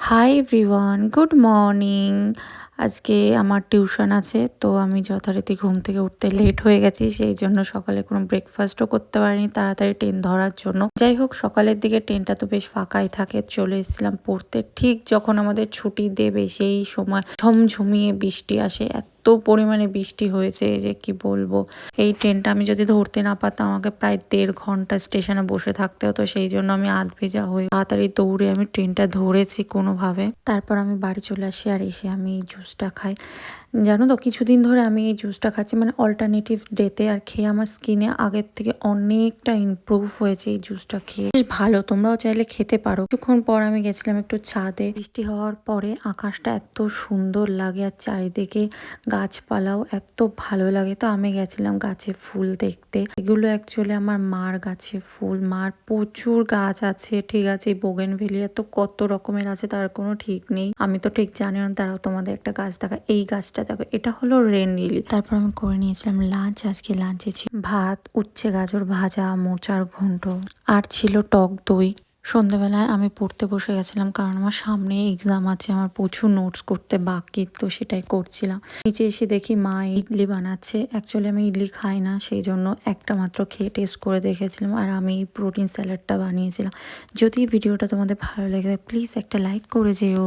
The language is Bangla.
Hi everyone, good morning. আজকে আমার টিউশন আছে, তো আমি যথারীতি ঘুম থেকে উঠতে লেট হয়ে গেছি, সেই জন্য সকালে কোনো ব্রেকফাস্টও করতে পারিনি তাড়াতাড়ি ট্রেন ধরার জন্য। যাই হোক, সকালের দিকে ট্রেনটা তো বেশ ফাঁকাই থাকে, চলে এসেছিলাম পড়তে। ঠিক যখন আমাদের ছুটি দেবে সেই সময় ঝমঝমিয়ে বৃষ্টি আসে। এত পরিমাণে বৃষ্টি হয়েছে যে কি বলবো। এই ট্রেনটা আমি যদি ধরতে না পারতাম, আমাকে প্রায় 1.5 ঘন্টা স্টেশনে বসে থাকতে হতো। সেই জন্য আমি আধ ভেজা হয়ে তাড়াতাড়ি দৌড়ে আমি ট্রেনটা ধরেছি কোনোভাবে। তারপর আমি বাড়ি চলে আসি, আর এসে আমি এই জুসটা খাই। জানো তো, কিছুদিন ধরে আমি এই জুসটা খাচ্ছি, মানে অল্টারনেটিভ ডেতে, আর খেয়ে আমার স্কিনে আগের থেকে অনেকটা ইমপ্রুভ হয়েছে এই জুসটা খেয়ে। বেশ ভালো, তোমরাও চাইলে খেতে পারো। কিছুক্ষণ পর আমি গেছিলাম একটু ছাদে। বৃষ্টি হওয়ার পরে আকাশটা এত সুন্দর লাগে, আর চারিদিকে গাছপালাও এত ভালো লাগে। তো আমি গেছিলাম গাছে ফুল দেখতে। এগুলো অ্যাকচুয়ালি আমার মার গাছে ফুল। মার প্রচুর গাছ আছে, ঠিক আছে। বোগেনভেলিয়া তো কত রকমের আছে তার কোনো ঠিক নেই। আমি তো ঠিক জানি না, তারাও তোমাদের একটা গাছ দেখা। এই গাছটা দেখো, এটা হলো রেন লিলি। তারপর আমি করে নিয়েছিলাম লাঞ্চ। আজকে লাঞ্চে ছিল ভাত, উচ্ছে গাজর ভাজা, মোচার ঘন্ট, আর ছিল টক দই। সন্ধ্যেবেলায় আমি পড়তে বসে গেছিলাম, কারণ আমার সামনে এক্সাম আছে, আমার প্রচুর নোটস করতে বাকি, তো সেটাই করছিলাম। নিচে এসে দেখি মা ইডলি বানাচ্ছে। অ্যাকচুয়ালি আমি ইডলি খাই না, সেই জন্য একটা মাত্র খেয়ে টেস্ট করে দেখেছিলাম। আর আমি প্রোটিন স্যালাডটা বানিয়েছিলাম। যদি ভিডিওটা তোমাদের ভালো লাগে প্লিজ একটা লাইক করে যেও।